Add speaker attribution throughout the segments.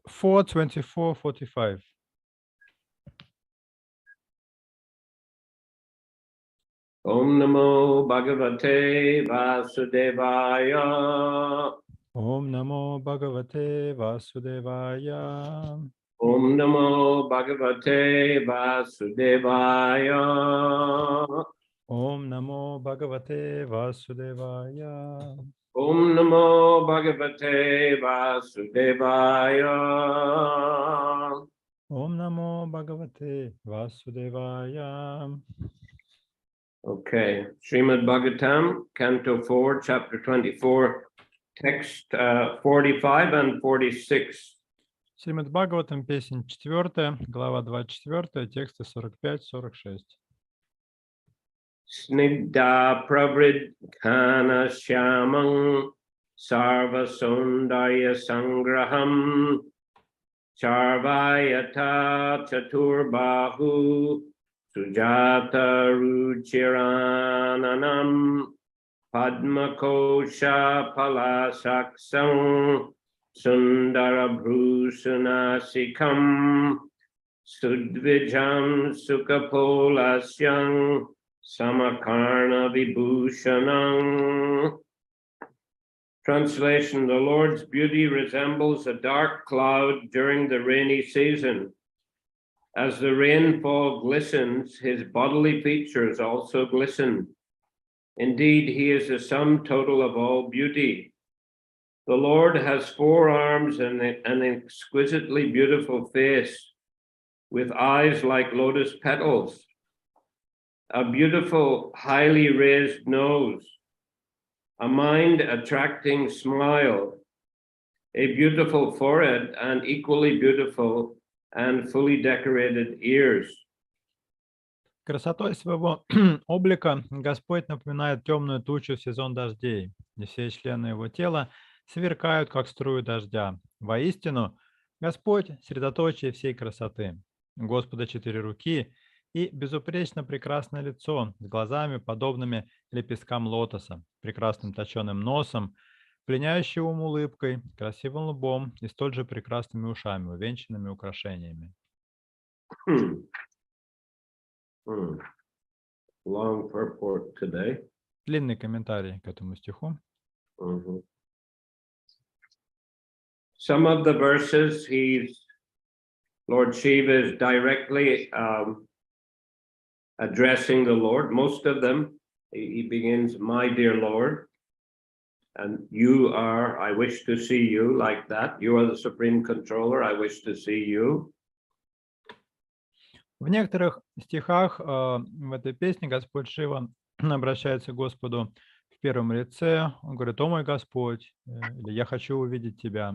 Speaker 1: 4, 24, 45.
Speaker 2: Om Namo Bhagavate Vasudevaya.
Speaker 1: Om Namo Bhagavate Vasudevaya.
Speaker 2: Om Namo Bhagavate Vasudevaya.
Speaker 1: Om Namo Bhagavate Vasudevaya.
Speaker 2: Om Namo Bhagavate Vasudevaya.
Speaker 1: Om Namo Bhagavate Vasudevaya.
Speaker 2: Okay, Shrimad Bhagavatam, Canto 4, Chapter 24, text 45 and 46.
Speaker 1: Шримад Бхагаватам, песня 4, глава 24, тексты 45-46.
Speaker 2: Snigdha pravridkhana shyamang sarva sundarya sangraham charvayata chaturbahu sujata ruchirananam padmakosha palasaksam sundara bhrusunasikam sudvijam sukapolasyang Samakarna Vibhushanam. Translation: the Lord's beauty resembles a dark cloud during the rainy season. As the rainfall glistens, his bodily features also glisten. Indeed, he is the sum total of all beauty. The Lord has 4 arms and an exquisitely beautiful face, with eyes like lotus petals, a beautiful, highly raised nose, a mind-attracting smile, a beautiful forehead, and equally beautiful and fully decorated ears.
Speaker 1: Красотой своего облика Господь напоминает темную тучу в сезон дождей, и все члены его тела сверкают, как струи дождя. Воистину, Господь — средоточие всей красоты. У Господа 4 руки и безупречно прекрасное лицо с глазами, подобными лепесткам лотоса, прекрасным точеным носом, пленяющей ум улыбкой, красивым лбом и столь же прекрасными ушами, увенчанными украшениями.
Speaker 2: Long purport today.
Speaker 1: Длинный комментарий к этому стиху.
Speaker 2: Some of the verses Lord Shiva is directly addressing the Lord. Most of them, he begins, "My dear Lord," and "You are, I wish to see you," like that. "You are the Supreme Controller, I wish to see you."
Speaker 1: В некоторых стихах в этой песне Господь Шива обращается к Господу в первом лице. Он говорит: «О мой Господь», или «Я хочу увидеть Тебя».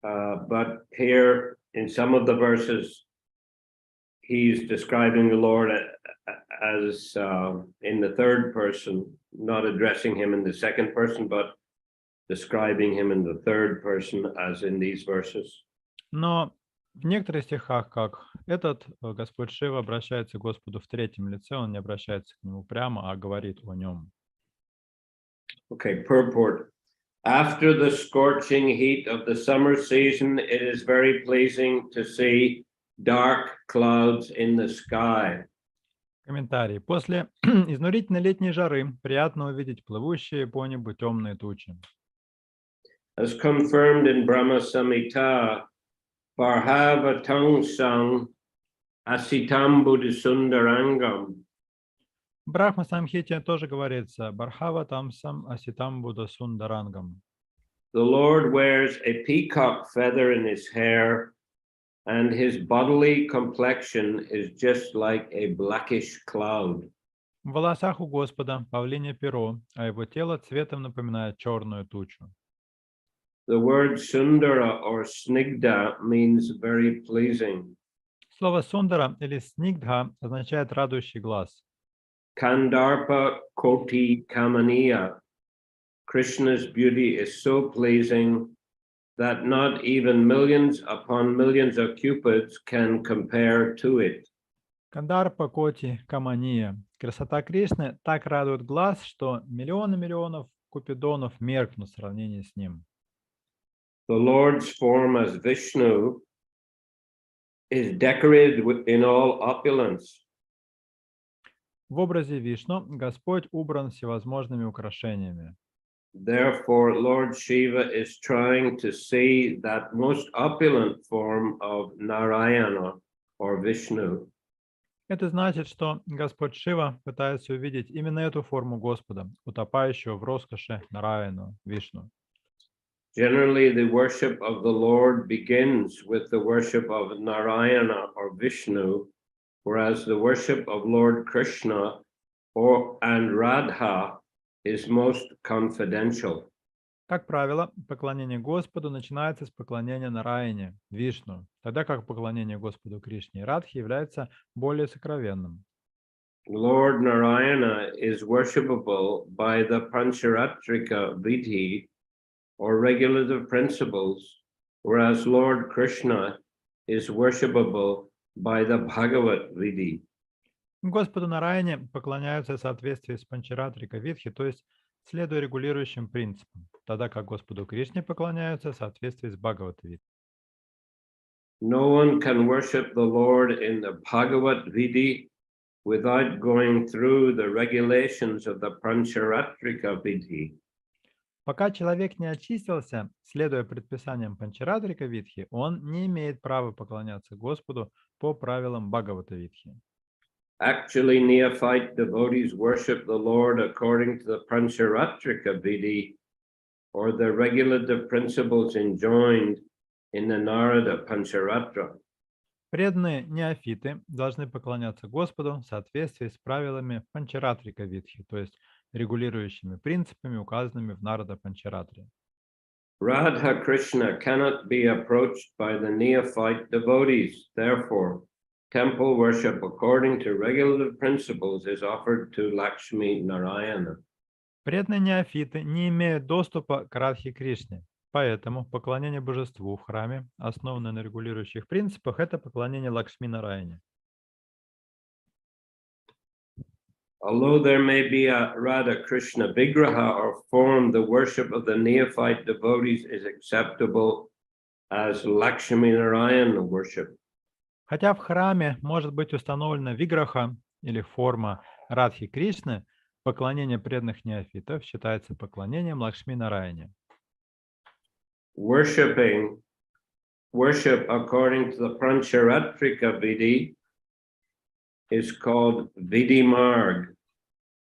Speaker 2: But here, in some of the verses, he's describing the Lord as in the third person, not addressing him in the second person, but describing him in the third person, as in these verses.
Speaker 1: Но в некоторых стихах, как этот, Господь Шива обращается к Господу в третьем лице, он не обращается к нему прямо, а говорит о нем.
Speaker 2: Okay, purport. After the scorching heat of the summer season, it is very pleasing to see dark clouds in the sky.
Speaker 1: Комментарий. После изнурительной летней жары приятно увидеть плывущие по небу темные тучи.
Speaker 2: As confirmed in Brahma Samhita, Parhavatam sang asitam buddhisundarangam.
Speaker 1: В Брахма Самхите тоже говорится: Бархава тамсам аситам Будда сундарангам.
Speaker 2: The Lord wears a peacock feather in his hair, and his bodily complexion is just like a blackish cloud.
Speaker 1: В волосах у Господа павлинье перо, а его тело цветом напоминает черную тучу.
Speaker 2: The word sundara or snigdha means very pleasing.
Speaker 1: Слово сундара или снигдха означает радующий глаз.
Speaker 2: Kandarpa koti kamaniya. Krishna's beauty is so pleasing that not even millions upon millions of cupids can compare to it.
Speaker 1: Кандарпа коти камания. Красота Кришны так радует глаз, что миллионы миллионов купидонов меркнут в сравнении с ним.
Speaker 2: The Lord's form as Vishnu is decorated in all opulence.
Speaker 1: В образе Вишну Господь убран всевозможными украшениями.
Speaker 2: Therefore, Lord Shiva is trying to see that most opulent form of Narayana or Vishnu.
Speaker 1: Это значит, что Господь Шива пытается увидеть именно эту форму Господа, утопающего в роскоши Нараяну, Вишну.
Speaker 2: Generally, the worship of the Lord begins with the worship of Narayana or Vishnu, whereas the worship of Lord Krishna and Radha is most confidential.
Speaker 1: Как правило, поклонение Господу начинается с поклонения Нараяне, Вишну, тогда как поклонение Господу Кришне и Радхе является более сокровенным.
Speaker 2: Lord Narayana is worshipable by the Pancharatrika Vidhi or regulative principles, whereas Lord Krishna is worshipable by the Bhagavat Vidhi.
Speaker 1: Господу Нараяне поклоняются в соответствии с Панчаратрика Видхи, то есть следуя регулирующим принципам, тогда как Господу Кришне поклоняются в соответствии с Бхагавата Видхи.
Speaker 2: No one can worship the Lord in the Bhagavat Vidhi without going through the regulations of the Pancharatrika Vidhi.
Speaker 1: Пока человек не очистился, следуя предписаниям Панчаратрика Видхи, он не имеет права поклоняться Господу по правилам Бхагавата Видхи.
Speaker 2: Actually, neophyte devotees worship the Lord according to the Pancharatrika Vidhi or the regulative principles enjoined in the Narada Pancharatra.
Speaker 1: Преданные неофиты должны поклоняться Господу в соответствии с правилами Панчаратрика Видхи, то есть регулирующими принципами, указанными в Нарада Панчаратре.
Speaker 2: Radha Krishna cannot be approached by the neophyte devotees. Therefore, temple worship according to regulative principles is offered to Lakshmi Narayana.
Speaker 1: Преданные неофиты не имеют доступа к Радхе Кришне, поэтому поклонение божеству в храме, основанное на регулирующих принципах, это поклонение Лакшми Нараяне.
Speaker 2: Although there may be a Radha Krishna Vigraha or form, the worship of the neophyte devotees is acceptable as Lakshmi Narayana worship.
Speaker 1: Хотя в храме может быть установлена виграха или форма Радхи Кришны, поклонение преданных неофитов считается поклонением Лакшми Нараяне.
Speaker 2: Worship according to the Pancharatrika Vidhi is called Vidhi Marg,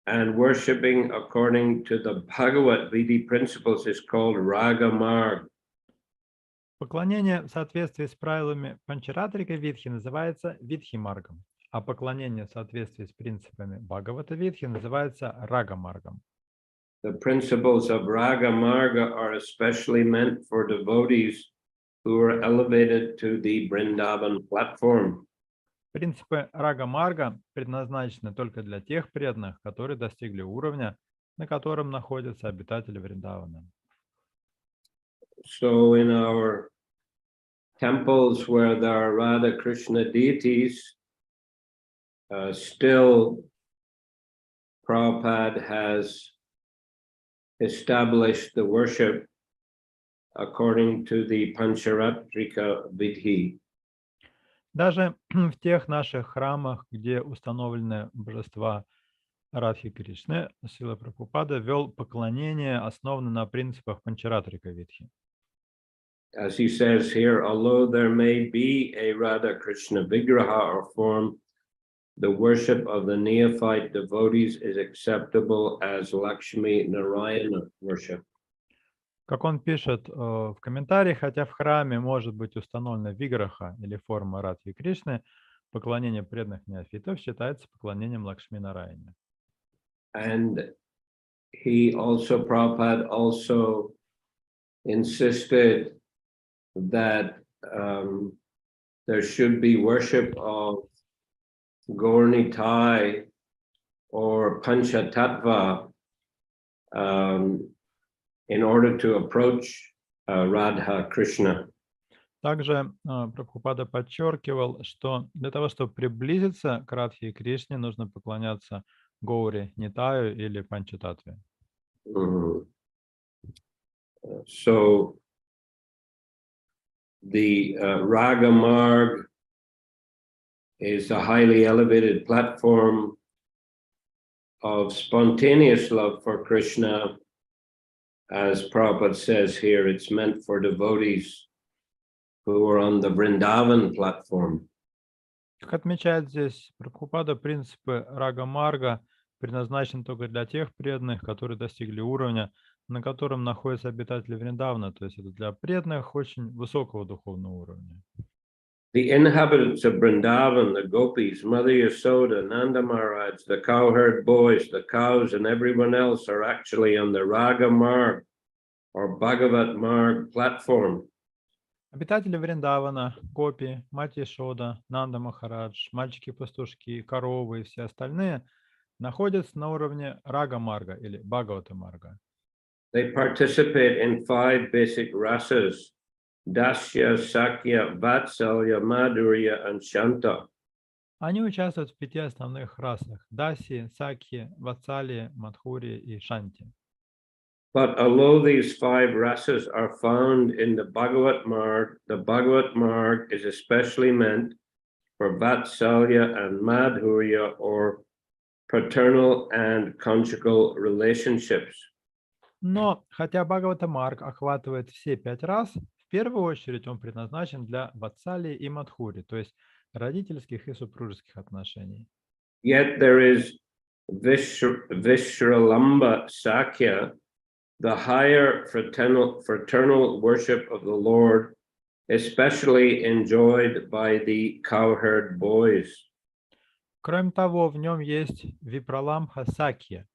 Speaker 2: and worshipping according to the Bhagavat Vidhi principles is called Raga Marg.
Speaker 1: Поклонение в соответствии с правилами Панчаратрика Видхи называется Видхи-маргом, а поклонение в соответствии с принципами Бхагавата Видхи называется Рага-маргом.
Speaker 2: The principles of Raga Marga are especially meant for devotees who are elevated to the Vrindavan platform.
Speaker 1: Принципы Рага-марга предназначены только для тех преданных, которые достигли уровня, на котором находятся обитатели Вриндавана.
Speaker 2: So in our temples where there are Radha Krishna deities, still Prabhupada has established the worship according to the Pancharatrika Vidhi.
Speaker 1: Даже в тех наших храмах, где установлены божества Радхи Кришны, Шрила Прабхупада вел поклонение, основанное на принципах Панчаратрика Видхи.
Speaker 2: As he says here, although there may be a Radha Krishna Vigraha or form, the worship of the neophyte devotees is acceptable as Lakshmi Narayana worship.
Speaker 1: Как он пишет в комментариях, хотя в храме может быть установлена виграха или форма Радхи Кришны, поклонение преданных неофитов считается поклонением Лакшми Нараяне.
Speaker 2: And he also, Prabhupada also insisted that there should be worship of Gaurnitai or Panchatattva in order to approach Radha Krishna.
Speaker 1: Также Прабхупада подчеркивал, что для того, чтобы приблизиться к Радхе и Кришне, нужно поклоняться Гаури Нитаю или Панчататве.
Speaker 2: So the Raga Marg is a highly elevated platform of spontaneous love for Krishna. As Prabhupada says here, it's meant for devotees who are on the Vrindavan platform.
Speaker 1: Как отмечает здесь Прабхупада, принципы Рага-марга предназначены только для тех преданных, которые достигли уровня, на котором находятся обитатели Вриндавана, то есть это для преданных очень высокого духовного уровня.
Speaker 2: The inhabitants of Vrindavan, the gopis, Mother Yasoda, Nanda Maharaj, the cowherd boys, the cows, and everyone else are actually on the Raga Marg or Bhagavat Marg platform.
Speaker 1: Обитатели Вриндавана, Гопи, мать Яшода, Нанда Махарадж, мальчики-пастушки, коровы и все остальные находятся на уровне Рага-марга или Бхагавата-марга.
Speaker 2: They participate in 5 basic rasas: Dasya, Sakya, Vatsalya, Madhurya, and Shanta.
Speaker 1: Они участвуют в 5 основных расах – Даси, Сакхи, Ватсали, Мадхури и Шанти.
Speaker 2: But although these 5 rasas are found in the Bhagavat Marg is especially meant for Vatsalya and Madhurya, or paternal and conjugal relationships.
Speaker 1: Но хотя Бхагавата-марг охватывает все 5 рас, в первую очередь он предназначен для Ватсали и Мадхури, то есть родительских и супружеских отношений.
Speaker 2: Yet there is Vishralamba Sakya, the higher fraternal worship of the Lord, especially enjoyed by the cowherd boys.
Speaker 1: Кроме того, в нем есть Випраламха Сакья,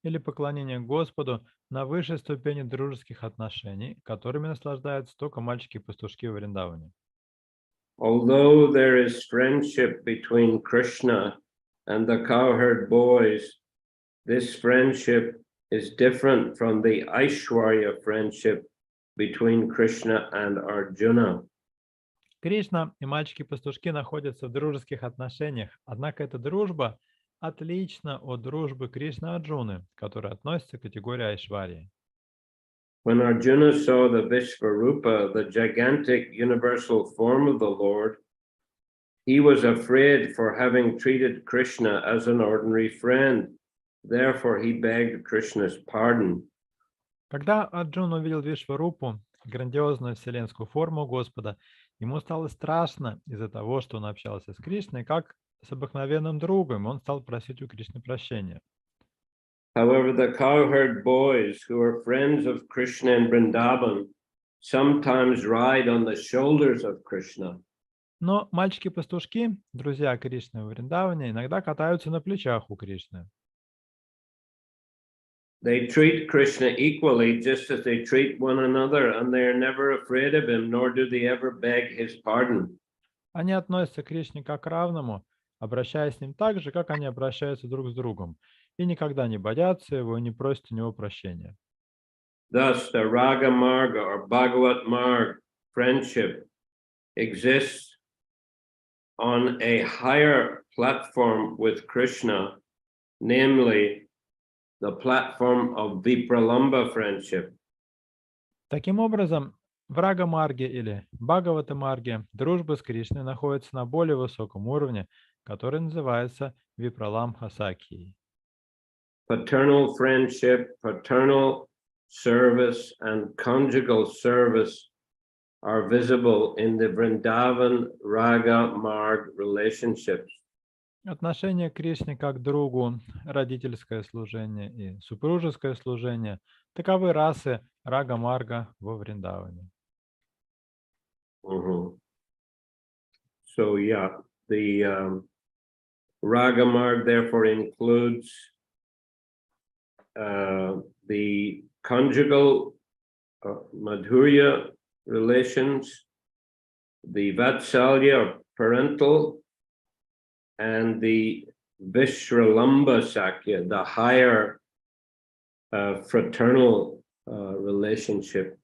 Speaker 1: или поклонение Господу на высшей ступени дружеских отношений, которыми наслаждаются только мальчики-пастушки в Вриндаване.
Speaker 2: Although there is friendship between Krishna and the cowherd boys, this friendship is different from the Aishwarya friendship between Krishna and Arjuna.
Speaker 1: Кришна и мальчики-пастушки находятся в дружеских отношениях, однако эта дружба отлична от дружбы Кришны-Арджуны, которая относится к категории Айшварии.
Speaker 2: When Arjuna saw the Vishvarupa, the gigantic universal form of the Lord, he was afraid for having treated Krishna as an ordinary friend. Therefore, he begged Krishna's pardon.
Speaker 1: Когда Арджун увидел Вишварупу, грандиозную вселенскую форму Господа, ему стало страшно из-за того, что он общался с Кришной как с обыкновенным другом, он стал просить у Кришны прощения.
Speaker 2: However, the cowherd boys, who are friends of Krishna in Vrindavan, sometimes ride on the shoulders of Krishna.
Speaker 1: Но мальчики-пастушки, друзья Кришны в Вриндаване, иногда катаются на плечах у Кришны.
Speaker 2: They treat Krishna equally, just as they treat one another, and they are never afraid of him, nor do they ever beg his pardon.
Speaker 1: Они относятся к Кришне как к равному, обращаясь с ним так же, как они обращаются друг с другом, и никогда не боятся его и не просят у него прощения.
Speaker 2: Thus, the Raga Marga or Bhagavat Marg friendship exists on a higher platform with Krishna, namely the platform of Vipralamba friendship.
Speaker 1: Таким образом, в Рага-марге или Бхагавата-марге дружба с Кришной находится на более высоком уровне, который называется Випраламха-сакхией.
Speaker 2: Paternal friendship, paternal service, and conjugal service are visible in the Vrindavan Raga Marg relationships.
Speaker 1: Отношение к Кришне как к другу, родительское служение и супружеское служение – таковы расы Рага-марга во Вриндаване.
Speaker 2: So yeah, the Raga Marg therefore includes the conjugal Madhurya relations, the Vatsalya or parental, and the Vishralamba Sakya, the higher fraternal relationship.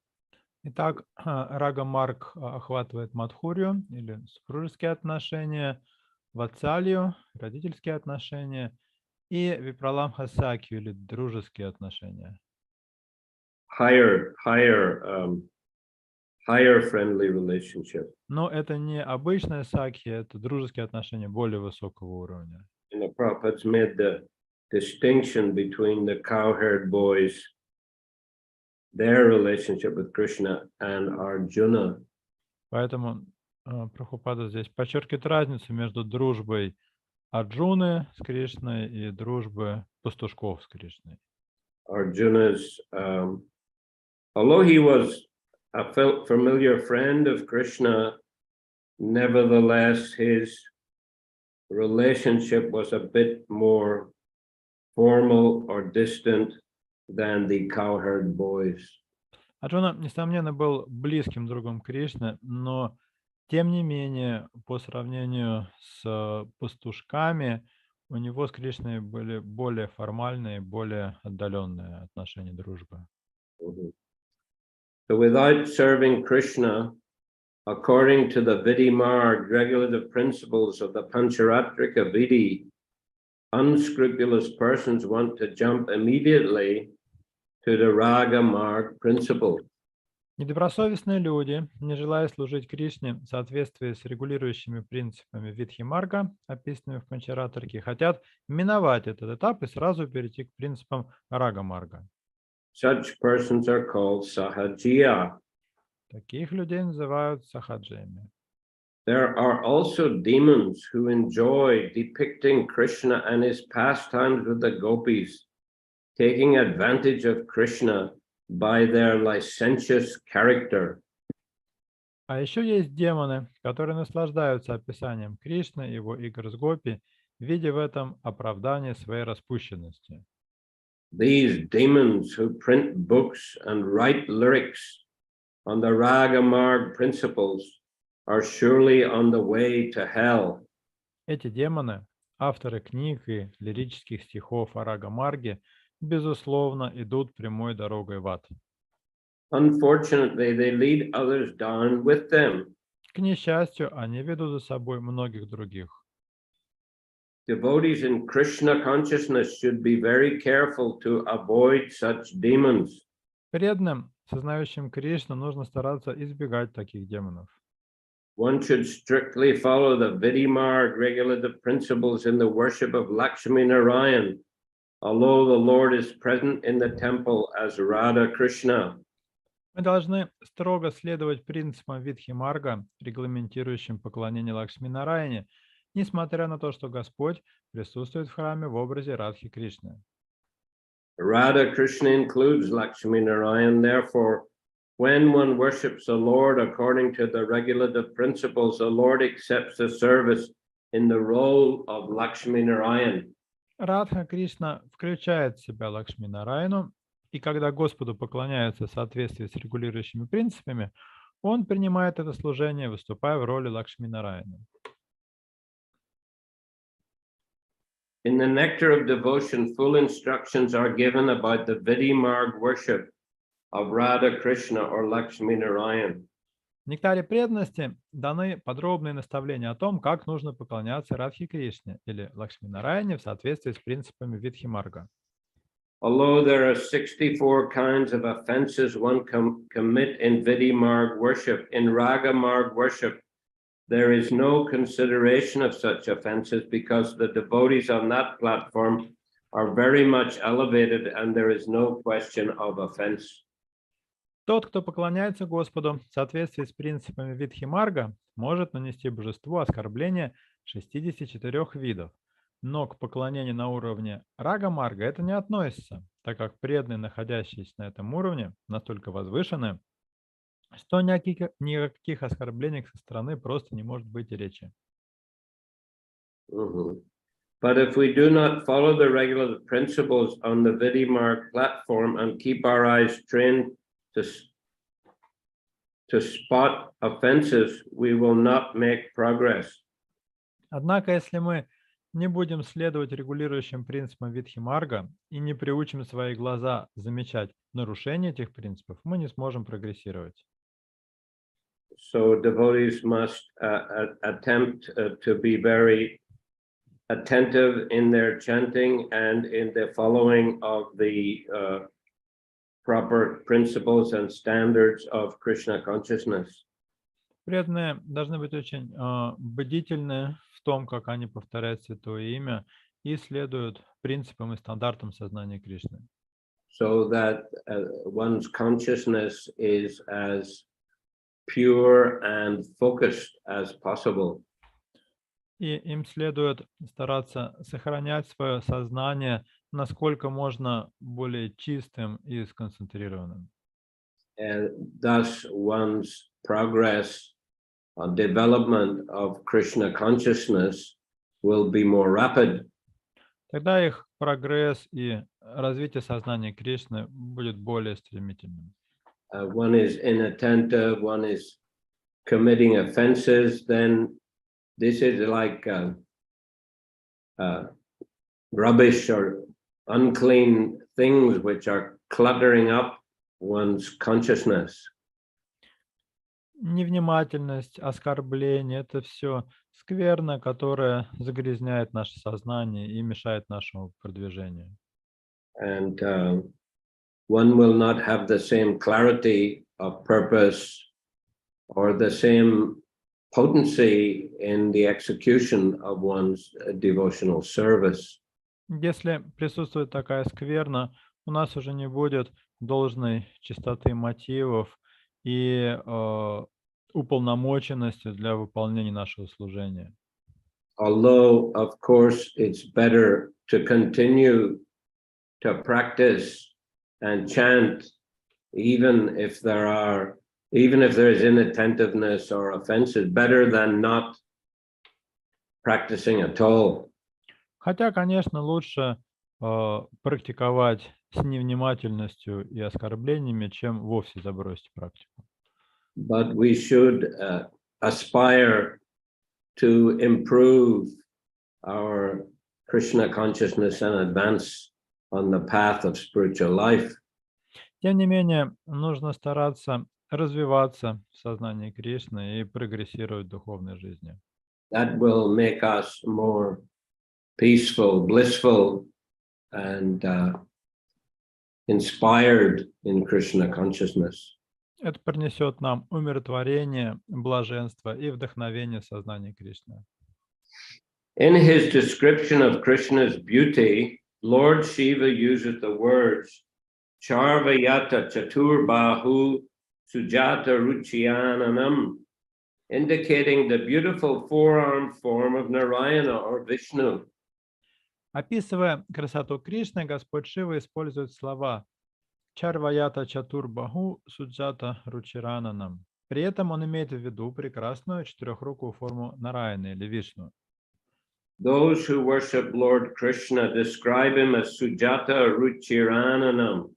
Speaker 1: Итак, Рага-марг охватывает Мадхурью или супружеские отношения, Ватсалью, родительские отношения, и Випраламха-сакью или дружеские отношения.
Speaker 2: Higher higher friendly relationship.
Speaker 1: Но это не обычная сакхи, это дружеские отношения более высокого уровня.
Speaker 2: And the Prabhupada's made the distinction between the cowherd boys, their relationship with Krishna, and Arjuna.
Speaker 1: Поэтому Прабхупада здесь подчеркивает разницу между дружбой Арджуны с Кришной и дружбой пастушков с Кришной.
Speaker 2: Arjuna's, although he was a familiar friend of Krishna, nevertheless his relationship was a bit more formal or distant than the cowherd boys.
Speaker 1: Арджуна, несомненно, был близким другом Кришны, но тем не менее, по сравнению с пастушками, у него с Кришной были более формальные, более отдаленные отношения дружбы.
Speaker 2: So without serving Krishna, according to the Vidhi-marg regulative principles of the Pancharatrika Vidhi, unscrupulous persons want to jump immediately to the Raga-marg principle.
Speaker 1: Недобросовестные люди, не желая служить Кришне в соответствии с регулирующими принципами Видхи-марга, описанными в Панчаратрике, хотят миновать этот этап и сразу перейти к принципам Рага-марга.
Speaker 2: Such persons are called sahajiya.
Speaker 1: Таких людей называют сахаджиями.
Speaker 2: There are also demons who enjoy depicting Krishna and his pastimes with the gopis, taking advantage of Krishna by their licentious character.
Speaker 1: А еще есть демоны, которые наслаждаются описанием Кришны и его игр с гопи, видя в этом оправдание своей распущенности.
Speaker 2: These demons who print books and write lyrics on the Raga Marg principles are surely on the way to hell.
Speaker 1: Эти демоны, авторы книг и лирических стихов о Рага-марге, безусловно, идут прямой дорогой в ад.
Speaker 2: Unfortunately, they lead others down with them.
Speaker 1: К несчастью, они ведут за собой многих других.
Speaker 2: Devotees in Krishna consciousness should be very careful to avoid such demons.
Speaker 1: Преданным, сознающим Кришну, нужно стараться избегать таких демонов.
Speaker 2: One should strictly follow the Vidhi-marg regulative principles in the worship of Lakshmi Narayan, although the Lord is present in the temple as Radha Krishna.
Speaker 1: Мы должны строго следовать принципам Видхи-марга, регламентирующим поклонение Лакшми-нараяне, несмотря на то, что Господь присутствует в храме в образе Радхи Кришны.
Speaker 2: Radha Krishna includes Lakshmi Narayan, therefore, when one worships the Lord according to the regulative principles, the Lord accepts the service in the role of Lakshmi Narayan.
Speaker 1: Радха Кришна включает в себя Лакшми-нараяну, и когда Господу поклоняются в соответствии с регулирующими принципами, он принимает это служение, выступая в роли Лакшми-нараяны.
Speaker 2: In the Nectar of Devotion, full instructions are given about the Vidhi-marg worship of Radha Krishna or Lakshmi Narayan.
Speaker 1: В Нектаре преданности даны подробные наставления о том, как нужно поклоняться Радхи Кришне или Лакшми-нараяне в соответствии с принципами Видхи-марга.
Speaker 2: Although there are 64 kinds of offenses one can commit in Vidhi-marg worship, in Raga-marg worship, there is no consideration of such offenses because the devotees on that platform are very much elevated and there is no question of offense.
Speaker 1: Тот, кто поклоняется Господу в соответствии с принципами Видхи-марга, может нанести божеству оскорбление 64 видов. Но к поклонению на уровне Рага-марга это не относится, так как преданные, находящиеся на этом уровне, настолько возвышены, что никаких оскорблений со стороны просто не может быть и речи.
Speaker 2: But if we do not follow the regular principles on the Vidhi-marg platform and keep our eyes trained to spot offenses, we will not make progress.
Speaker 1: Однако, если мы не будем следовать регулирующим принципам Видхи-марга и не приучим свои глаза замечать нарушения этих принципов, мы не сможем прогрессировать.
Speaker 2: So devotees must attempt to be very attentive in their chanting and in the following of the proper principles and standards of Krishna consciousness.
Speaker 1: Преданные должны быть очень бдительны в том, как они повторяют Святое Имя и следуют принципам и стандартам сознания Кришны.
Speaker 2: So that one's consciousness is as pure and focused as possible.
Speaker 1: И им следует стараться сохранять свое сознание насколько можно более чистым и сконцентрированным.
Speaker 2: And thus one's progress or development of Krishna consciousness will be more rapid.
Speaker 1: Тогда их прогресс и развитие сознания Кришны будет более стремительным.
Speaker 2: One is inattentive, one is committing offenses, then this is like rubbish or unclean things which are cluttering up one's consciousness.
Speaker 1: Невнимательность, оскорбление — это все скверно, которое загрязняет наше сознание и мешает нашему продвижению.
Speaker 2: And one will not have the same clarity of purpose or the same potency in the execution of one's devotional service.
Speaker 1: Если присутствует такая скверна, у нас уже не будет должной чистоты мотивов и уполномоченности для выполнения нашего служения.
Speaker 2: Although, of course, it's better to continue to practice and chant, even if there is inattentiveness or offenses, better than not practicing at all.
Speaker 1: Хотя, конечно, лучше практиковать с невнимательностью и оскорблениями, чем вовсе забросить практику.
Speaker 2: But we should aspire to improve our Krishna consciousness and advance on the path of spiritual life.
Speaker 1: Тем не менее, нужно стараться развиваться в сознании Кришны и прогрессировать в духовной жизни.
Speaker 2: That will make us more peaceful, blissful, and inspired in Krishna consciousness.
Speaker 1: Это принесет нам умиротворение, блаженство и вдохновение в сознании Кришны.
Speaker 2: In his description of Krishna's beauty, Lord Shiva uses the words Charvayata Chaturbahu Sujata Ruchiananam, indicating the beautiful four-armed form of Narayana or Vishnu.
Speaker 1: Описывая красоту Кришны, Господь Шива использует слова Чарваята Чатурбаху Суджата Ручирананам. При этом он имеет в виду прекрасную четырехрукую форму Нараяны или Вишну.
Speaker 2: Those who worship Lord Krishna describe him as Sujata Ruchirananam.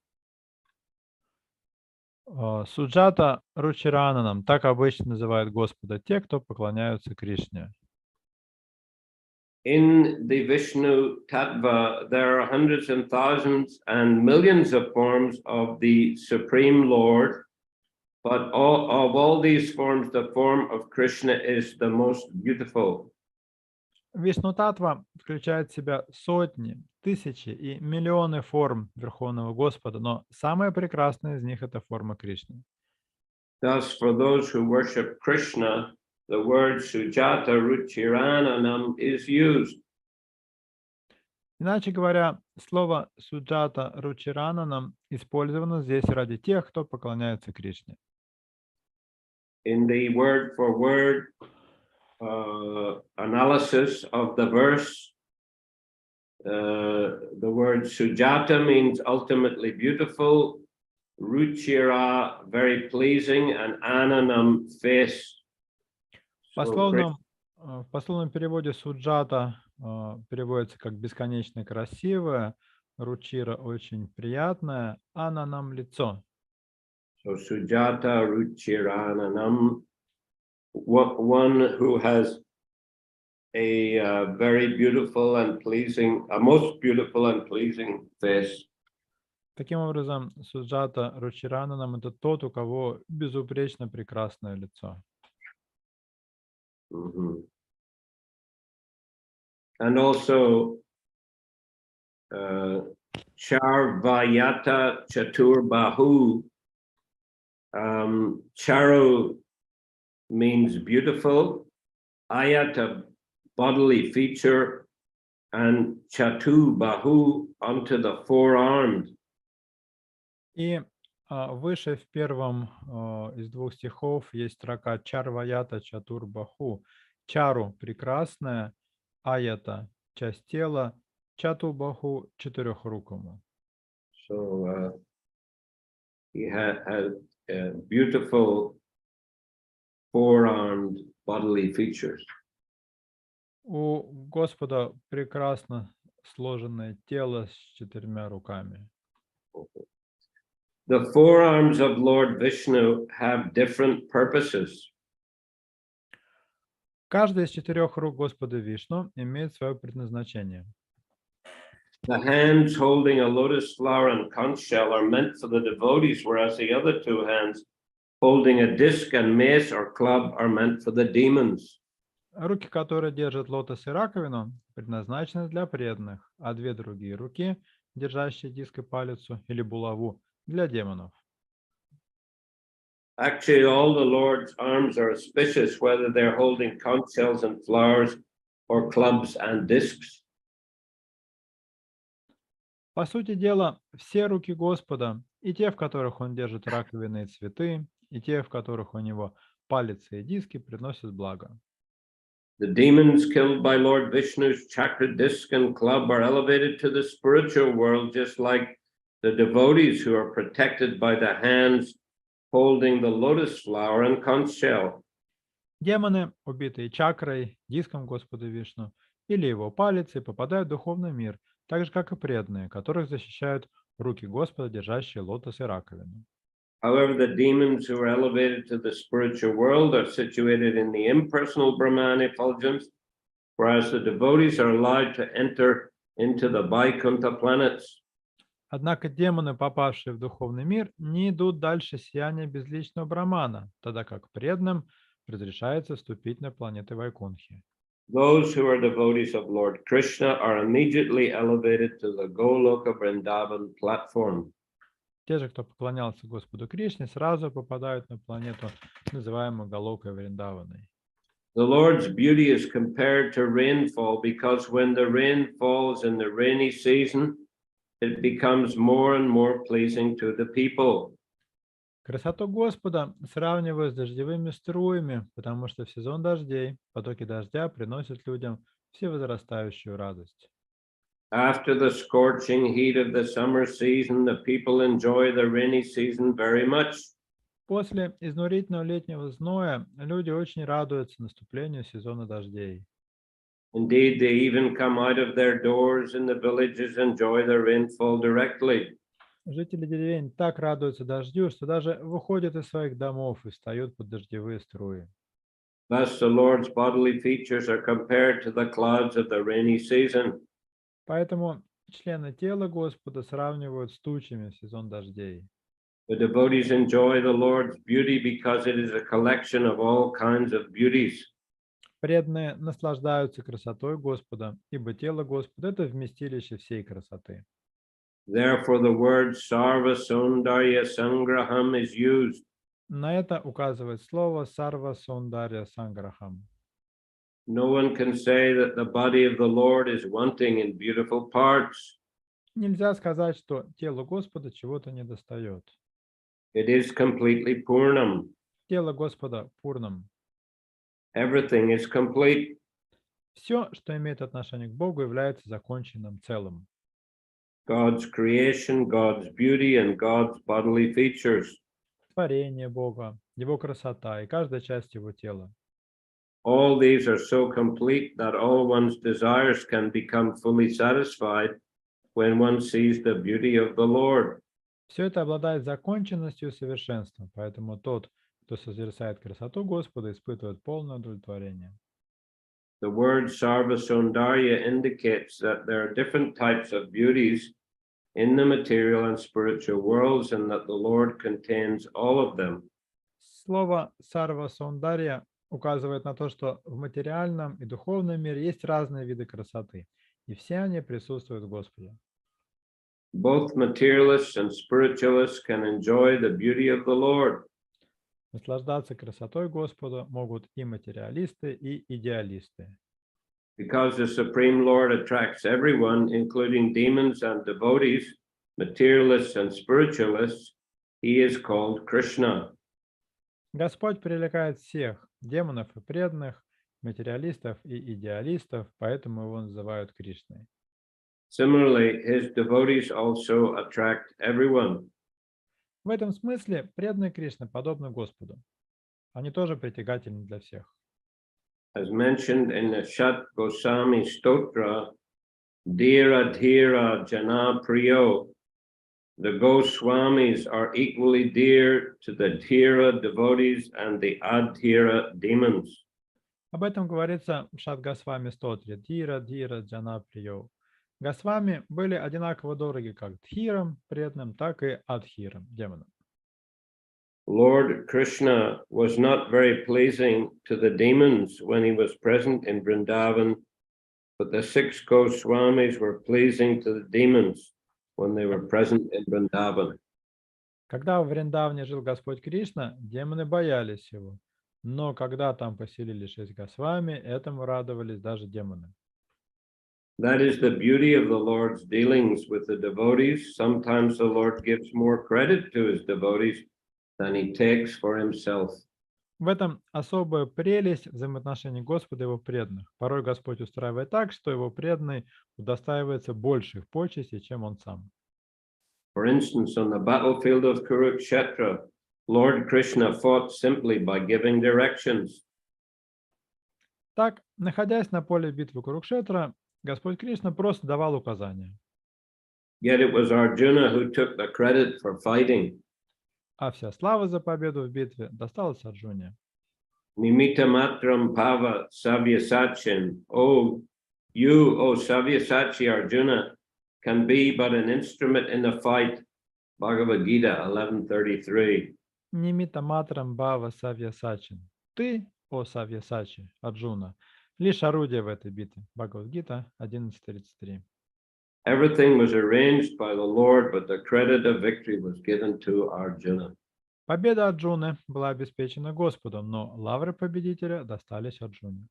Speaker 1: Суджата Ручирананам, так обычно называют Господа те, кто поклоняются Кришне.
Speaker 2: In the Vishnu Tattva, there are hundreds and thousands and millions of forms of the Supreme Lord, but of all these forms, the form of Krishna is the most beautiful.
Speaker 1: Вишну-татва включает в себя сотни, тысячи и миллионы форм Верховного Господа, но самая прекрасная из них — это форма Кришны.
Speaker 2: Thus, for those who worship Krishna, the word Sujata Ruchirananam is used.
Speaker 1: Иначе говоря, слово «суджата ручирананам» использовано здесь ради тех, кто поклоняется Кришне.
Speaker 2: In the word-for-word analysis of the verse, the word Sujata means ultimately beautiful, Ruchira very pleasing, and Ananam face.
Speaker 1: В пословном переводе «суджата» переводится как «бесконечно красивая», «ручира» — «очень приятная», «ананам» — «лицо».
Speaker 2: So Sujata Ruchirananam, one who has a very beautiful and pleasing, a most beautiful and pleasing face.
Speaker 1: Таким образом, суджата ручирананам — это тот, у кого безупречно прекрасное лицо.
Speaker 2: Mm-hmm. And also Charvayata Chaturbahu. Charu means beautiful, ayata bodily feature, and Chatubahu onto the forearms.
Speaker 1: И выше в первом из двух стихов есть строка Чарваята Чатурбаху. Чару – прекрасная, аята – часть тела, Чатубаху – четырехрукому.
Speaker 2: So he had beautiful four-armed bodily features.
Speaker 1: У Господа прекрасно сложенное тело с четырьмя руками.
Speaker 2: The forearms of Lord Vishnu have different purposes.
Speaker 1: Каждая из четырех рук Господа Вишну имеет свое предназначение.
Speaker 2: The hands holding a lotus flower and conch shell are meant for the devotees, whereas the other two hands holding a disc and mace or club are meant for the demons.
Speaker 1: Руки, которые держат лотос и раковину, предназначены для преданных, а две другие руки, держащие диск и палицу или булаву, для демонов.
Speaker 2: Actually, all the Lord's arms are auspicious, whether they're holding conch shells and flowers or clubs and discs.
Speaker 1: По сути дела, все руки Господа, и те, в которых Он держит раковины и цветы, и те, в которых у Него палицы и диски, приносят благо.
Speaker 2: The demons killed by Lord Vishnu's chakra disc and club are elevated to the spiritual world, just like the devotees who are protected by the hands holding the lotus flower and conch shell.
Speaker 1: Демоны, убитые чакрой, диском Господа Вишну или его палицей, попадают в духовный мир, так же, как и преданные, которых защищают руки Господа, держащие лотос и раковину.
Speaker 2: However, the demons who are elevated to the spiritual world are situated in the impersonal Brahman effulgence, whereas the devotees are allowed to enter into the Vaikuntha planets.
Speaker 1: Однако демоны, попавшие в духовный мир, не идут дальше сияния безличного Брамана, тогда как преданным разрешается вступить на планеты Вайкунхи.
Speaker 2: Those who are devotees of Lord Krishna are immediately elevated to the Goloka Vrindavan platform.
Speaker 1: Те же, кто поклонялся Господу Кришне, сразу попадают на планету, называемую Галокой Вриндаваной.
Speaker 2: The Lord's beauty is compared to rainfall because when the rain falls in the rainy season, it becomes more and more pleasing to the people.
Speaker 1: Красоту Господа сравнивают с дождевыми струями, потому что в сезон дождей потоки дождя приносят людям всевозрастающую радость.
Speaker 2: After the scorching heat of the summer season, the people enjoy the rainy season very much.
Speaker 1: После изнурительного летнего зноя люди очень радуются наступлению сезона дождей.
Speaker 2: Indeed, they even come out of their doors in the villages, enjoy the rainfall directly.
Speaker 1: Жители деревень так радуются дождю, что даже выходят из своих домов и встают под дождевые струи.
Speaker 2: Thus, the Lord's bodily features are compared to the clouds of the rainy season.
Speaker 1: Поэтому члены тела Господа сравнивают с тучами в сезон дождей.
Speaker 2: The devotees enjoy the Lord's beauty because it is a collection of all kinds of beauties.
Speaker 1: Преданные наслаждаются красотой Господа, ибо тело Господа – это вместилище всей красоты.
Speaker 2: Therefore, the word Sarva Sundarya Sangraham is used.
Speaker 1: На это указывает слово «сарва сундарья санграхам».
Speaker 2: No one can say that the body of the Lord is wanting in beautiful parts.
Speaker 1: Нельзя сказать, что телу Господа чего-то недостает.
Speaker 2: It is completely Purnam.
Speaker 1: Тело Господа пурнам.
Speaker 2: Everything is complete.
Speaker 1: Все, что имеет отношение к Богу, является законченным целым.
Speaker 2: God's creation, God's beauty, and God's bodily features.
Speaker 1: Творение Бога, Его красота и каждая часть Его тела.
Speaker 2: All these are so complete that all one's desires can become fully satisfied when one sees the beauty of the Lord.
Speaker 1: Все это обладает законченностью и совершенством, поэтому тот, кто созерцает красоту Господа, испытывает полное удовлетворение.
Speaker 2: The word Sarva Sundarya indicates that there are different types of beauties in the material and spiritual worlds, and that the Lord contains all of them.
Speaker 1: Слово «сарва сундарья» указывает на то, что в материальном и духовном мире есть разные виды красоты, и все они присутствуют в Господе.
Speaker 2: both materialists and spiritualists can enjoy the beauty of the Lord.
Speaker 1: Наслаждаться красотой Господа могут и материалисты, и идеалисты.
Speaker 2: Because the Supreme Lord attracts everyone, including demons and devotees, materialists and spiritualists, he is called Krishna.
Speaker 1: Господь привлекает всех, демонов и преданных, материалистов и идеалистов, поэтому его называют Кришной.
Speaker 2: Similarly, his devotees also attract everyone.
Speaker 1: В этом смысле преданные Кришны подобны Господу. Они тоже притягательны для всех.
Speaker 2: As mentioned in the Shat Goswami Stotra, Dhira Dhira Jana Priyo, the Goswamis are equally dear to the Dhira devotees and the Adhira demons.
Speaker 1: Об этом говорится в Шат Госвами Стотре. Дхира, Дхира, Джана Приё. Госвами были одинаково дороги как Дхирам, преданным, так и Адхирам, демонам.
Speaker 2: Lord Krishna was not very pleasing to the demons when he was present in Vrindavan, but the 6 Goswamis were pleasing to the demons when they were present in Vrindavan.
Speaker 1: Когда в Вриндавне жил Господь Кришна, демоны боялись его. Но когда там поселились 6 Госвами, этому радовались даже демоны.
Speaker 2: That is the beauty of the Lord's dealings with the devotees. Sometimes the Lord gives more credit to his devotees than he takes for himself.
Speaker 1: В этом особая прелесть взаимоотношений Господа и его преданных. Порой Господь устраивает так, что его преданный удостаивается больших почестей, чем он сам.
Speaker 2: For instance, on the battlefield of Kurukshetra, Lord Krishna fought simply by giving directions.
Speaker 1: Так, находясь на поле битвы Курукшетра, Господь Кришна просто давал указания.
Speaker 2: Yet it was Arjuna who took the credit for fighting.
Speaker 1: А вся слава за победу в битве досталась Арджуне.
Speaker 2: Nimita matram pava savyasachin. Oh, you, O Savyasachi Arjuna, can be but an instrument in the fight. Bhagavad Gita 11:33.
Speaker 1: Нимита матрам бхава савьясачин. Ты, о Савьясачи, Арджуна, лишь орудие в этой битве. Бхагавад-гита 11.33.
Speaker 2: Everything was arranged by the Lord, but the credit of victory was given to Arjuna.
Speaker 1: Победа Арджуны была обеспечена Господом, но лавры победителя достались Арджуне.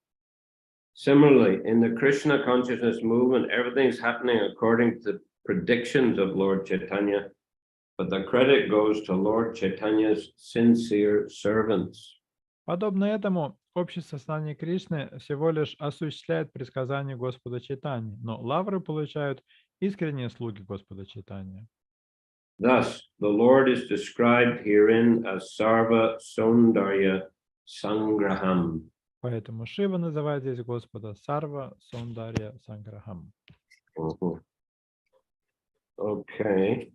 Speaker 2: Similarly, in the Krishna consciousness movement, everything is happening according to the predictions of Lord Chaitanya, but the credit goes to Lord Chaitanya's sincere servants.
Speaker 1: Подобно этому, общество сознания Кришны всего лишь осуществляет предсказания Господа Чайтаньи, но лавры получают искренние слуги Господа Чайтаньи.
Speaker 2: Thus, the Lord is described herein as Sarva Saundarya Sangraham.
Speaker 1: Поэтому Шива называет здесь Господа Сарва Саундарья Санграхам.
Speaker 2: Okay.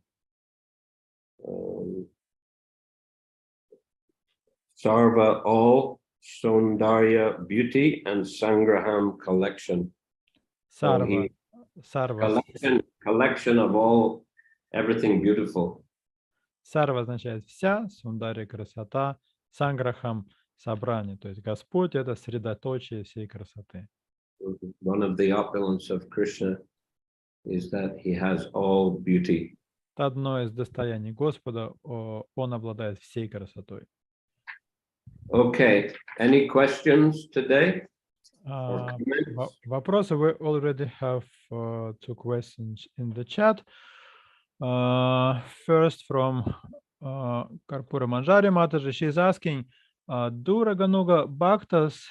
Speaker 2: Sarva, all Saundarya beauty, and Sangraham collection.
Speaker 1: Сарва, Сарва,
Speaker 2: Collection of all, everything beautiful.
Speaker 1: Сарва означает вся, Сундарья красота, Санграхам собрание, то есть Господь это средоточие всей красоты.
Speaker 2: One of the opulence of Krishna is that he has all beauty.
Speaker 1: Одно из достояний Господа, он обладает всей красотой.
Speaker 2: Okay, any questions today?
Speaker 1: Вопросы? We already have 2 questions in the chat. First from Karpura Manjari Mataji, she is asking, do Raganuga Bhaktas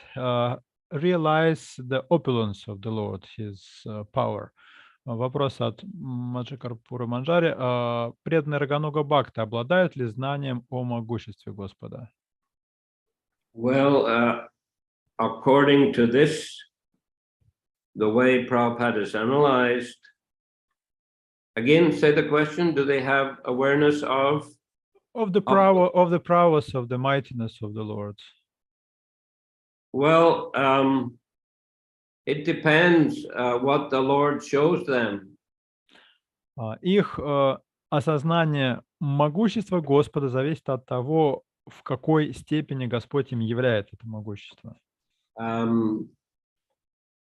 Speaker 1: realize the opulence of the Lord, his power? Вопрос от Маджи Карпура Манджари. Преданные Рагануга Бхакты обладают ли знанием о могуществе Господа?
Speaker 2: Well, according to this, the way Prabhupada is analyzed, again, say the question, do they have awareness of
Speaker 1: the prowess of the mightiness of the Lord?
Speaker 2: Well, it depends what the Lord shows them.
Speaker 1: Их осознание могущества Господа зависит от того, в какой степени Господь им являет это могущество.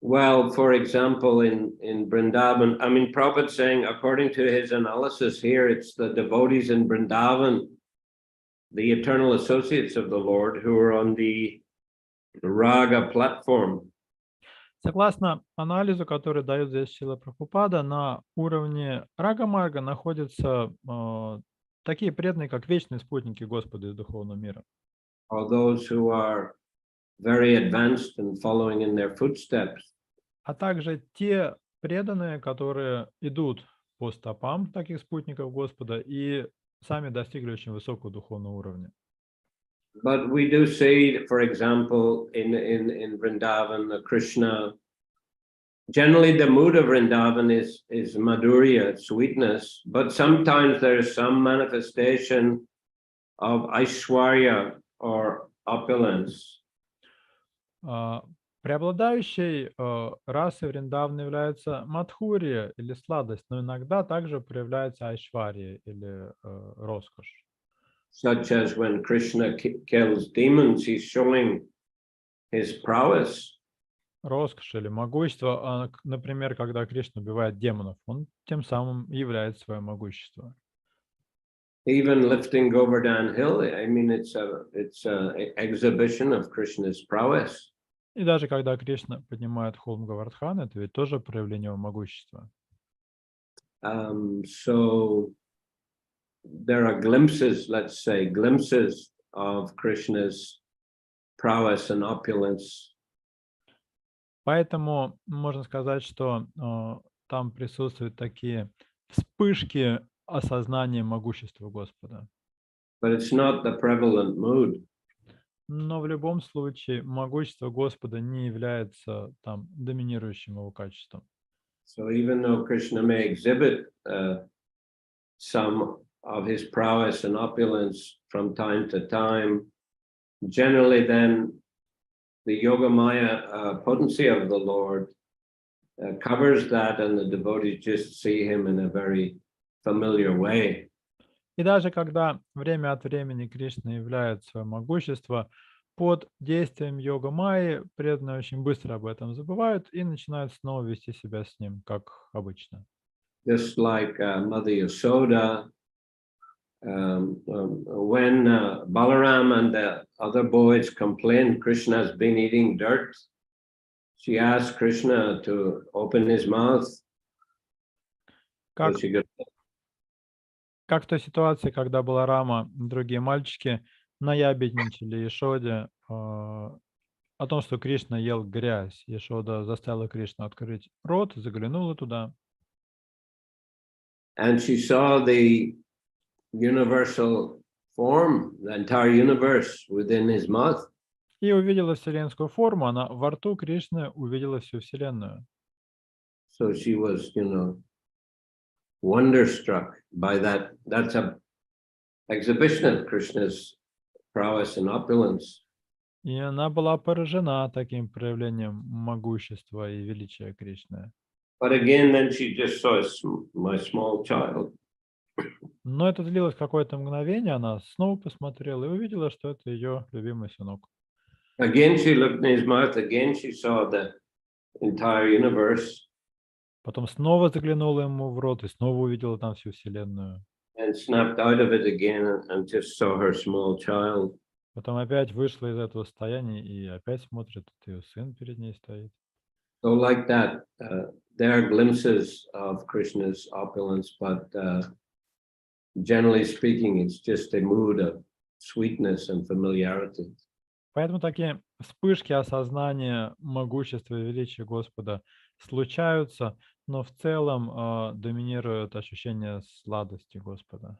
Speaker 2: Well, for example, in Vrindavan, I mean, Prabhupada's saying, according to his analysis here, it's the devotees in Vrindavan, the eternal associates of the Lord, who are on the Raga platform.
Speaker 1: Согласно анализу, который дает здесь Шрила Прабхупада, на уровне Рага-марга находятся такие преданные, как вечные спутники Господа из духовного мира.
Speaker 2: Or those who are very advanced and following in their footsteps.
Speaker 1: А также те преданные, которые идут по стопам таких спутников Господа и сами достигли очень высокого духовного уровня.
Speaker 2: But we do see, for example, in Vrindavan, Krishna, generally the mood of Vrindavan is madhurya, sweetness, but sometimes there is some manifestation of Aishwarya or opulence.
Speaker 1: Преобладающей расой Вриндавана является Мадхурия или сладость, но иногда также проявляется Айшвария или роскошь.
Speaker 2: Such as when Krishna kills demons, he's showing his prowess.
Speaker 1: Роскошь или могущество, например, когда Кришна убивает демонов, он тем самым являет свое могущество.
Speaker 2: Even lifting Govardhan Hill, I mean, it's a exhibition of Krishna's prowess.
Speaker 1: И даже когда Кришна поднимает холм Говардхан, это ведь тоже проявление его могущества.
Speaker 2: So there are glimpses, let's say, glimpses of Krishna's prowess and opulence.
Speaker 1: Поэтому можно сказать, что там присутствуют такие вспышки осознания могущества Господа.
Speaker 2: But it's not the prevalent mood.
Speaker 1: Но в любом случае могущество Господа не является там доминирующим его качеством.
Speaker 2: So even though Krishna may exhibit some of his prowess and opulence from time to time, generally then the Yogamaya potency of the Lord covers that, and the devotees just see him in a very familiar way.
Speaker 1: И даже когда время от времени Кришна являет свое могущество, под действием йога-майи преданные очень быстро об этом забывают и начинают снова вести себя с ним, как обычно.
Speaker 2: Just like Mother Yasoda, when Balaram and the other boys complained Krishna has been eating dirt, she asked Krishna to open his mouth.
Speaker 1: Как в той ситуации, когда Баларама и другие мальчики наябедничали Яшоде о том, что Кришна ел грязь. Яшода заставила Кришну открыть рот, заглянула туда.
Speaker 2: And she saw the universal form, the entire universe within his mouth.
Speaker 1: И увидела вселенскую форму, она во рту Кришны увидела всю вселенную.
Speaker 2: So she was, wonderstruck by that. That's a exhibition of Krishna's prowess and opulence.
Speaker 1: И она была поражена таким проявлением могущества и величия Кришны.
Speaker 2: But again, then she just saw my small child.
Speaker 1: Но это длилось какое-то мгновение, она снова посмотрела и увидела, что это ее любимый сынок.
Speaker 2: Again, she looked in his mouth. Again, she saw the entire universe.
Speaker 1: Потом снова заглянула ему в рот и снова увидела там всю вселенную.
Speaker 2: And snapped out of it again and just saw her small child.
Speaker 1: Потом опять вышла из этого состояния и опять смотрит, это ее сын перед ней стоит.
Speaker 2: So like that, there are glimpses of Krishna's opulence, but generally speaking, it's just a mood of sweetness and familiarity.
Speaker 1: Поэтому такие вспышки осознания могущества и величия Господа случаются, но в целом доминирует ощущение сладости Господа.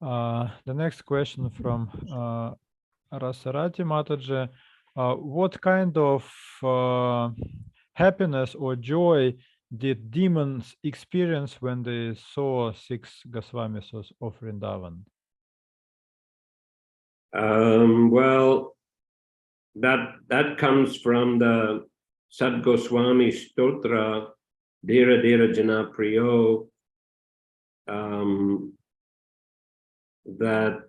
Speaker 1: The next question from Rasarati Mataji. What kind of happiness or joy did demons experience when they saw 6 Goswamis of Vrindavan?
Speaker 2: Well, that comes from the Sad Goswami Stotra, Dera Dera Jana Priyo, that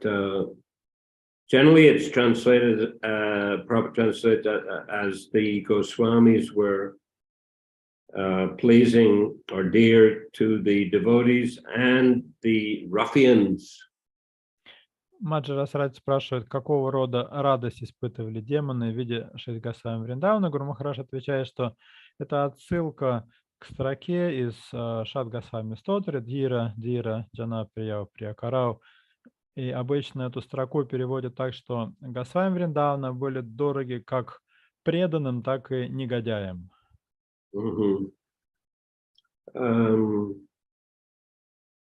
Speaker 2: generally it's translated Prabhupada translated as the Goswamis were pleasing or dear to the devotees and the ruffians.
Speaker 1: Маджа Расради спрашивает, какого рода радость испытывали демоны в виде Шри Госвами Вриндавана. Гуру Махарадж отвечает, что это отсылка к строке из Шад Госвами Стотры Дира, Дира, Джана Прияв Приякарау. И обычно эту строку переводят так, что Госвами Вриндавана были дороги как преданным, так и негодяям.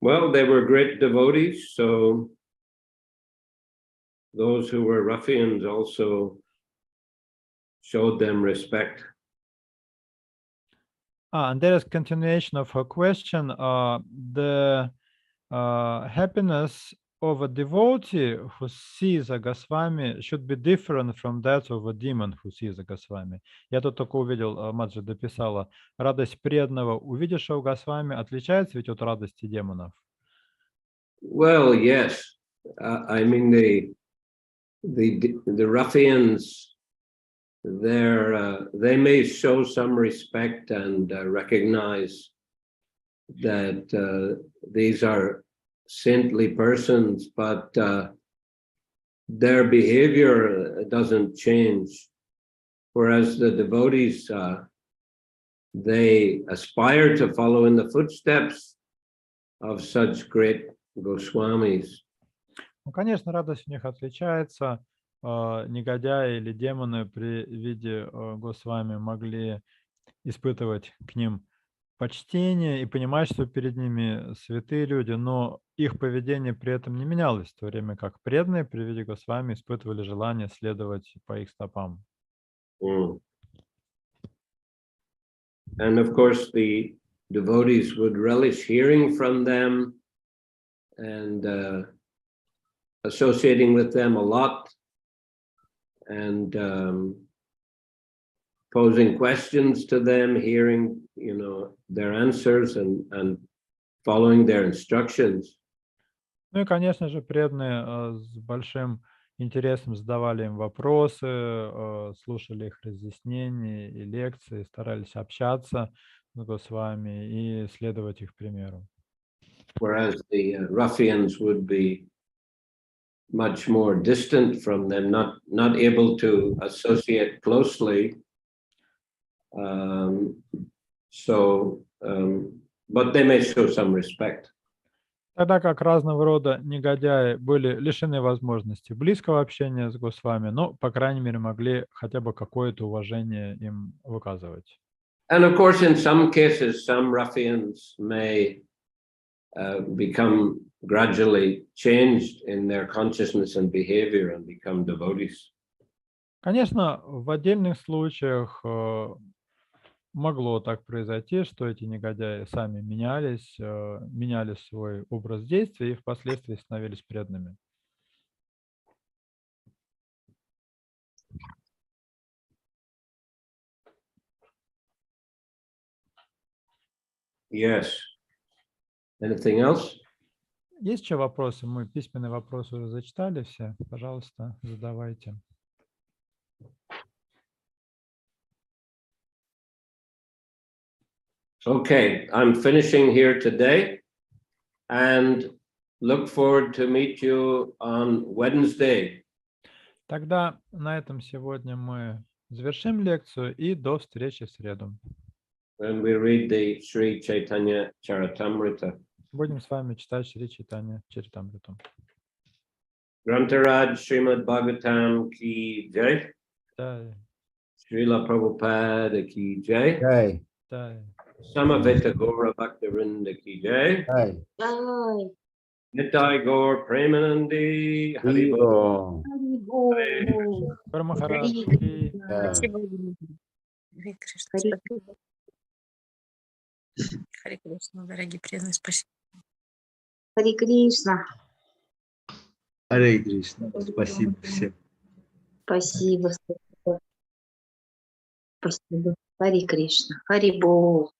Speaker 2: Well, they were great devotees, so those who were ruffians also showed them respect.
Speaker 1: And there is continuation of her question. The happiness of a devotee who sees a Goswami should be different from that of a demon who sees a Goswami. Я тут только увидел, Маджа дописала, радость преданного, увидевшего Госвами, отличается ведь от радости демонов?
Speaker 2: Well, yes. I mean, the ruffians, they may show some respect and recognize that these are saintly persons, but their behavior doesn't change. Whereas the devotees, they aspire to follow in the footsteps of such great Goswamis.
Speaker 1: Ну, конечно, радость у них отличается. Негодяи или демоны при виде Госвами могли испытывать к ним почтение и понимать, что перед ними святые люди, но их поведение при этом не менялось, в то время как преданные при виде Госвами испытывали желание следовать по их стопам.
Speaker 2: And of course, the devotees would relish hearing from them and associating with them a lot, and posing questions to them, hearing, their answers and following their instructions.
Speaker 1: Ну и, конечно же, преданные с большим интересом задавали им вопросы, слушали их разъяснения и лекции, старались общаться с Госвами и следовать их примеру.
Speaker 2: Whereas the ruffians would be much more distant from them, not able to associate closely. But they may show some respect.
Speaker 1: Тогда как разного рода негодяи были лишены возможности близкого общения с Госвами, но, по крайней мере, могли хотя бы какое-то уважение им выказывать.
Speaker 2: And of course, in some cases, some ruffians may become gradually changed in their consciousness and behavior and become devotees.
Speaker 1: Конечно, в отдельных случаях могло так произойти, что эти негодяи сами меняли свой образ действия и впоследствии становились преданными.
Speaker 2: Yes. Anything else?
Speaker 1: Есть еще вопросы? Мы письменные вопросы уже зачитали все. Пожалуйста, задавайте.
Speaker 2: Okay, I'm finishing here today and look forward to meet you on Wednesday.
Speaker 1: Тогда на этом сегодня мы завершим лекцию и до встречи в среду.
Speaker 2: When we read the Sri Chaitanya Charitamrita.
Speaker 1: Будем с вами читать Шри Чайтанья Чаритамриту.
Speaker 2: Grantaraj Shrimad Bhagavatam ki jai.
Speaker 1: Jai.
Speaker 2: Srila Prabhupada ki jai.
Speaker 3: Jai.
Speaker 1: Jai.
Speaker 2: Samaveta Gora Bhaktivinoda ki jai.
Speaker 3: Jai.
Speaker 2: Nitai Gaur Premanandi Hari Bol.
Speaker 1: Гуру Махарадж ки.
Speaker 3: Спасибо.
Speaker 4: Харе Кришна, дорогие преданные, спасибо.
Speaker 5: Харе Кришна.
Speaker 3: Харе Кришна. Спасибо всем.
Speaker 5: Спасибо. Спасибо. Харе Кришна. Харе Богу.